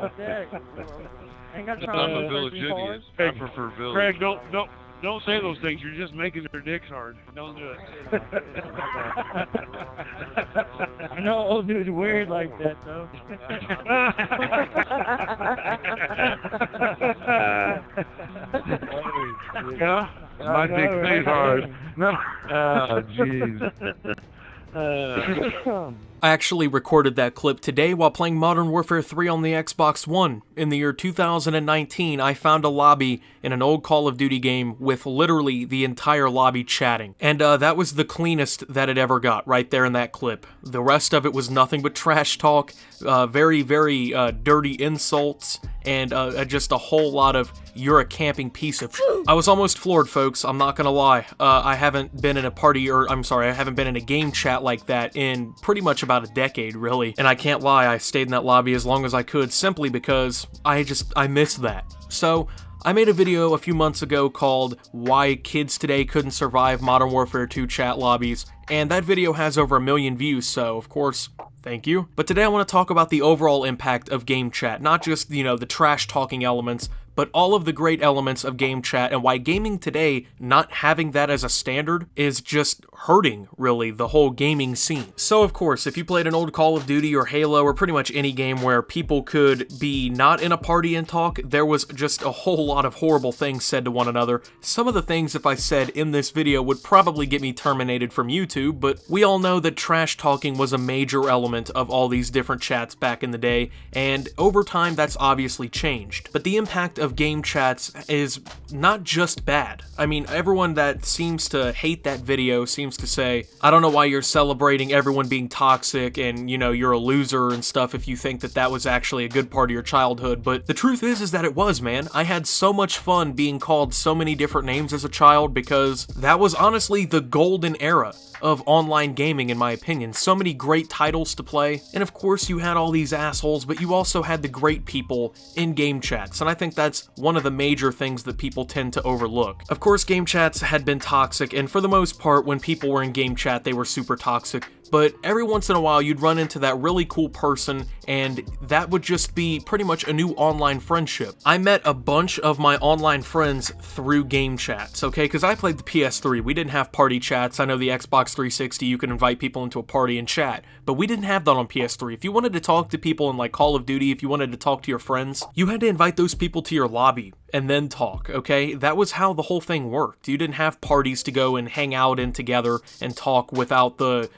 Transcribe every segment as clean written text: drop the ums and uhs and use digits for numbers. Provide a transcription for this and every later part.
Okay. Ain't got time I'm to a search me for Villaginian. it. I prefer Village. Craig, don't say those things. You're just making their dicks hard. Don't do it. I know old dude's weird like that, though. Yeah? My dick stays hard. No. Oh, jeez. I actually recorded that clip today while playing Modern Warfare 3 on the Xbox One. In the year 2019, I found a lobby in an old Call of Duty game with literally the entire lobby chatting. And that was the cleanest that it ever got, right there in that clip. The rest of it was nothing but trash talk, very, very dirty insults, and just a whole lot of, "You're a camping piece of shit." I was almost floored, folks, I'm not gonna lie. I haven't been in a party, or I'm sorry, I haven't been in a game chat like that in pretty much about a decade, really. And I can't lie, I stayed in that lobby as long as I could simply because I missed that. So, I made a video a few months ago called Why Kids Today Couldn't Survive Modern Warfare 2 Chat Lobbies, and that video has over 1 million views, so of course, thank you. But today I want to talk about the overall impact of game chat, not just, the trash talking elements, but all of the great elements of game chat and why gaming today, not having that as a standard, is just hurting, really, the whole gaming scene. So of course, if you played an old Call of Duty or Halo or pretty much any game where people could be not in a party and talk, there was just a whole lot of horrible things said to one another. Some of the things, if I said in this video, would probably get me terminated from YouTube, but we all know that trash talking was a major element of all these different chats back in the day, and over time that's obviously changed. But the impact of game chats is not just bad. I mean, everyone that seems to hate that video seems to say, I don't know why you're celebrating everyone being toxic and, you're a loser and stuff if you think that that was actually a good part of your childhood, but the truth is that it was, man. I had so much fun being called so many different names as a child because that was honestly the golden era of online gaming, in my opinion. So many great titles to play, and of course you had all these assholes, but you also had the great people in game chats, and I think that's one of the major things that people tend to overlook. Of course, game chats had been toxic, and for the most part, when people were in game chat, they were super toxic, but every once in a while you'd run into that really cool person, and that would just be pretty much a new online friendship. I met a bunch of my online friends through game chats, okay? Because I played the PS3, we didn't have party chats. I know the Xbox 360, you could invite people into a party and chat, but we didn't have that on PS3. If you wanted to talk to people in like Call of Duty, if you wanted to talk to your friends, you had to invite those people to your lobby and then talk, okay? That was how the whole thing worked. You didn't have parties to go and hang out in together and talk without the,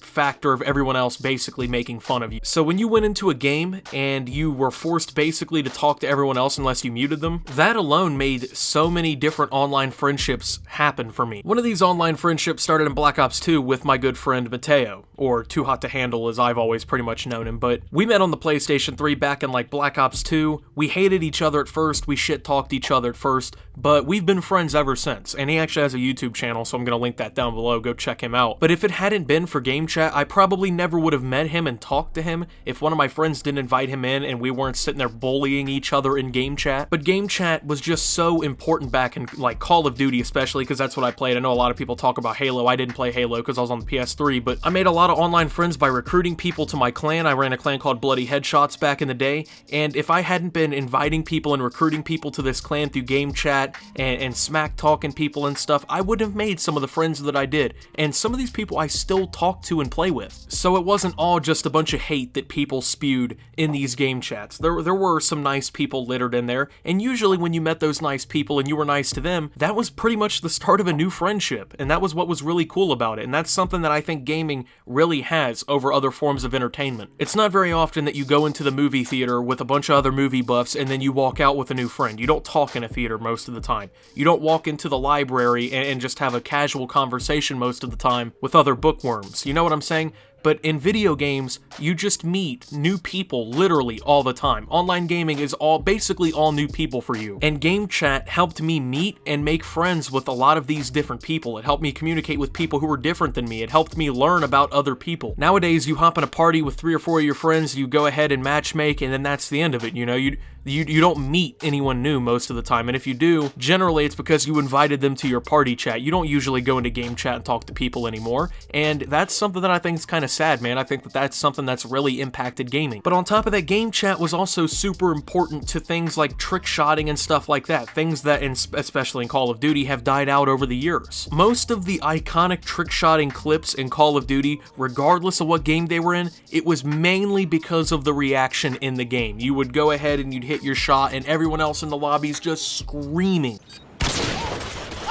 factor of everyone else basically making fun of you. So when you went into a game and you were forced basically to talk to everyone else unless you muted them, that alone made so many different online friendships happen for me. One of these online friendships started in Black Ops 2 with my good friend Mateo, or Too Hot to Handle as I've always pretty much known him, but we met on the PlayStation 3 back in like Black Ops 2. We hated each other at first, we shit-talked each other at first, but we've been friends ever since, and he actually has a YouTube channel, so I'm gonna link that down below, go check him out. But if it hadn't been for game chat, I probably never would have met him and talked to him if one of my friends didn't invite him in and we weren't sitting there bullying each other in game chat. But game chat was just so important back in like Call of Duty, especially because that's what I played. I know a lot of people talk about Halo. I didn't play Halo because I was on the PS3, but I made a lot of online friends by recruiting people to my clan. I ran a clan called Bloody Headshots back in the day, and if I hadn't been inviting people and recruiting people to this clan through game chat and smack talking people and stuff, I wouldn't have made some of the friends that I did, and some of these people I still talk to and play with. So it wasn't all just a bunch of hate that people spewed in these game chats. There were some nice people littered in there, and usually when you met those nice people and you were nice to them, that was pretty much the start of a new friendship, and that was what was really cool about it, and that's something that I think gaming really has over other forms of entertainment. It's not very often that you go into the movie theater with a bunch of other movie buffs and then you walk out with a new friend. You don't talk in a theater most of the time. You don't walk into the library and just have a casual conversation most of the time with other bookworms. You know what I'm saying? But in video games, you just meet new people literally all the time. Online gaming is basically all new people for you. And game chat helped me meet and make friends with a lot of these different people. It helped me communicate with people who were different than me. It helped me learn about other people. Nowadays, you hop in a party with 3 or 4 of your friends, you go ahead and matchmake, and then that's the end of it, You don't meet anyone new most of the time, and if you do, generally it's because you invited them to your party chat. You don't usually go into game chat and talk to people anymore, and that's something that I think is kind of of sad, man. I think that that's something that's really impacted gaming. But on top of that, game chat was also super important to things like trick shotting and stuff like that, things that, especially in Call of Duty, have died out over the years. Most of the iconic trick shotting clips in Call of Duty, regardless of what game they were in, it was mainly because of the reaction in the game. You would go ahead and you'd hit your shot and everyone else in the lobby's just screaming.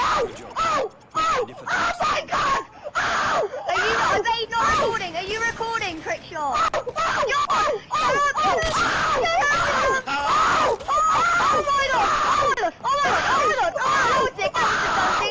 Oh my god! Oh! Are they not recording? Are you recording, Trickshot? Oh my god! Oh my god! Oh my god! Oh my god!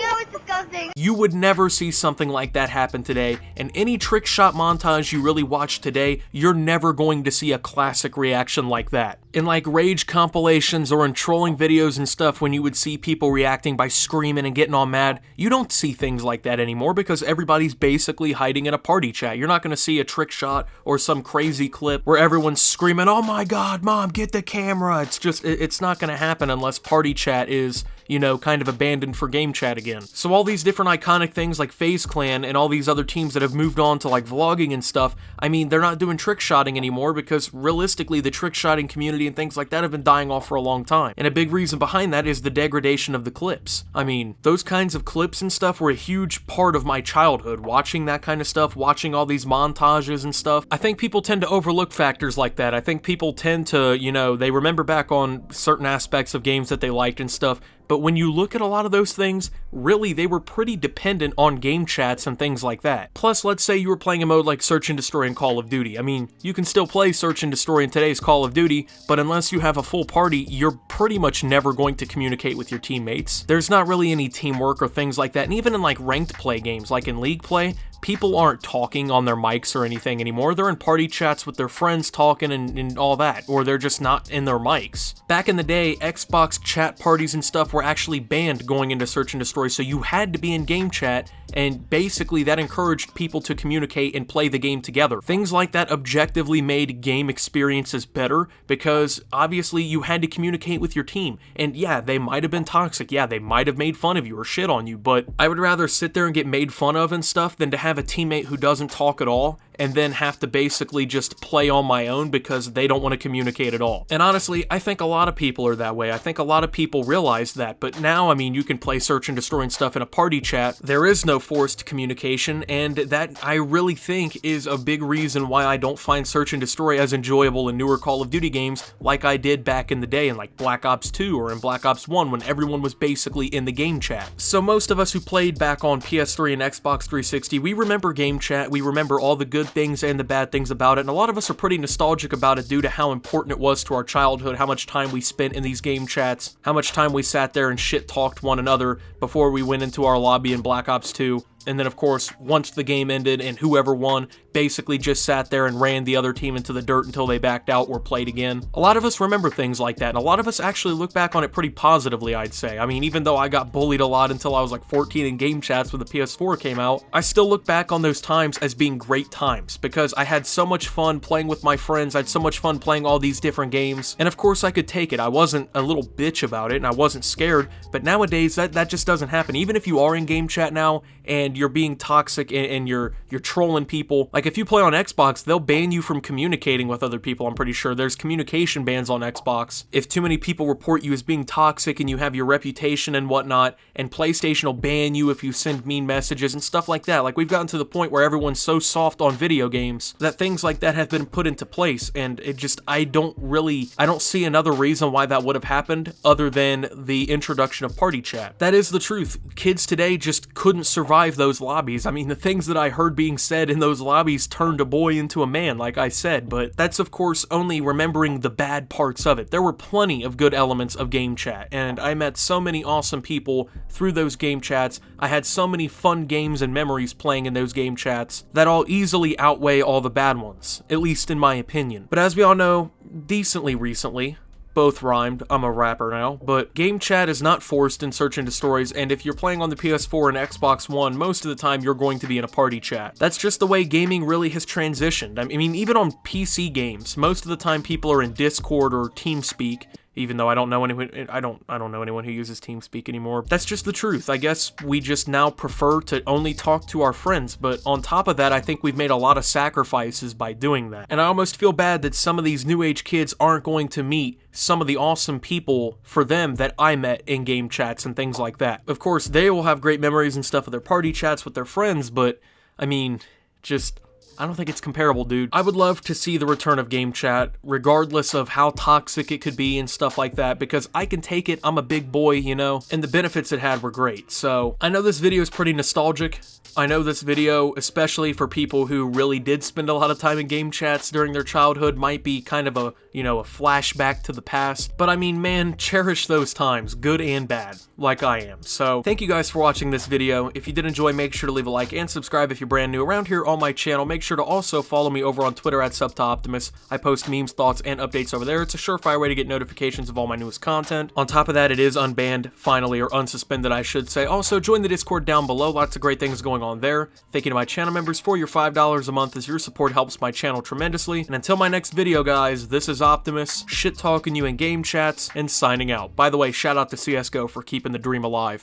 That was disgusting! You would never see something like that happen today, and any trick shot montage you really watch today, you're never going to see a classic reaction like that. In like rage compilations or in trolling videos and stuff, when you would see people reacting by screaming and getting all mad, you don't see things like that anymore because everybody's basically hiding in a party chat. You're not going to see a trick shot or some crazy clip where everyone's screaming, "Oh my god, mom, get the camera!" It's not going to happen unless party chat is, you know, kind of abandoned for game chat again. So all these different iconic things like FaZe Clan and all these other teams that have moved on to like vlogging and stuff, I mean, they're not doing trick shotting anymore because realistically the trick shotting community and things like that have been dying off for a long time. And a big reason behind that is the degradation of the clips. I mean, those kinds of clips and stuff were a huge part of my childhood, watching that kind of stuff, watching all these montages and stuff. I think people tend to overlook factors like that. I think people tend to, you know, they remember back on certain aspects of games that they liked and stuff, but when you look at a lot of those things, really they were pretty dependent on game chats and things like that. Plus, let's say you were playing a mode like Search and Destroy in Call of Duty. I mean, you can still play Search and Destroy in today's Call of Duty, but unless you have a full party, you're pretty much never going to communicate with your teammates. There's not really any teamwork or things like that, and even in like ranked play games, like in League play, people aren't talking on their mics or anything anymore. They're in party chats with their friends talking and all that, or they're just not in their mics. Back in the day, Xbox chat parties and stuff were actually banned going into Search and Destroy, so you had to be in game chat, and basically that encouraged people to communicate and play the game together. Things like that objectively made game experiences better because obviously you had to communicate with your team. And yeah, they might have been toxic, yeah, they might have made fun of you or shit on you, but I would rather sit there and get made fun of and stuff than to have a teammate who doesn't talk at all and then have to basically just play on my own because they don't want to communicate at all. And honestly, I think a lot of people are that way. I think a lot of people realize that, but now, I mean, you can play Search and Destroy and stuff in a party chat. There is no forced communication, and that, I really think, is a big reason why I don't find Search and Destroy as enjoyable in newer Call of Duty games like I did back in the day in like Black Ops 2 or in Black Ops 1 when everyone was basically in the game chat. So most of us who played back on PS3 and Xbox 360, we remember game chat, we remember all the good things and the bad things about it, and a lot of us are pretty nostalgic about it due to how important it was to our childhood, how much time we spent in these game chats, how much time we sat there and shit-talked one another before we went into our lobby in Black Ops 2. And then, of course, once the game ended and whoever won basically just sat there and ran the other team into the dirt until they backed out or played again. A lot of us remember things like that, and a lot of us actually look back on it pretty positively, I'd say. I mean, even though I got bullied a lot until I was like 14 in game chats when the PS4 came out, I still look back on those times as being great times because I had so much fun playing with my friends, I had so much fun playing all these different games, and of course I could take it. I wasn't a little bitch about it, and I wasn't scared, but nowadays that just doesn't happen. Even if you are in game chat now, and you're being toxic and you're trolling people. Like if you play on Xbox, they'll ban you from communicating with other people, I'm pretty sure. There's communication bans on Xbox. If too many people report you as being toxic and you have your reputation and whatnot, and PlayStation will ban you if you send mean messages and stuff like that. Like we've gotten to the point where everyone's so soft on video games that things like that have been put into place, and it just, I don't see another reason why that would have happened other than the introduction of party chat. That is the truth. Kids today just couldn't survive those lobbies. I mean, the things that I heard being said in those lobbies turned a boy into a man, like I said, but that's of course only remembering the bad parts of it. There were plenty of good elements of game chat, and I met so many awesome people through those game chats. I had so many fun games and memories playing in those game chats that all easily outweigh all the bad ones, at least in my opinion. But as we all know, decently recently, both rhymed, I'm a rapper now, but game chat is not forced in Search and Destroys, and if you're playing on the PS4 and Xbox One, most of the time you're going to be in a party chat. That's just the way gaming really has transitioned. I mean, even on PC games, most of the time people are in Discord or TeamSpeak, even though I don't know anyone. I don't know anyone who uses TeamSpeak anymore. That's just the truth. I guess we just now prefer to only talk to our friends, but on top of that, I think we've made a lot of sacrifices by doing that. And I almost feel bad that some of these new age kids aren't going to meet some of the awesome people for them that I met in game chats and things like that. Of course, they will have great memories and stuff of their party chats with their friends, but I mean, just, I don't think it's comparable, dude. I would love to see the return of game chat, regardless of how toxic it could be and stuff like that, because I can take it, I'm a big boy, you know, and the benefits it had were great. So, I know this video is pretty nostalgic. I know this video, especially for people who really did spend a lot of time in game chats during their childhood, might be kind of a, you know, a flashback to the past. But I mean, man, cherish those times, good and bad, like I am. So, thank you guys for watching this video. If you did enjoy, make sure to leave a like and subscribe if you're brand new around here on my channel. Make sure to also follow me over on Twitter at @SubToOptimus. I post memes, thoughts, and updates over there. It's a surefire way to get notifications of all my newest content. On top of that, it is unbanned, finally, or unsuspended, I should say. Also, join the Discord down below. Lots of great things going on there. Thank you to my channel members for your $5 a month, as your support helps my channel tremendously. And until my next video, guys, this is Optimus, shit-talking you in game chats, and signing out. By the way, shout out to CSGO for keeping the dream alive.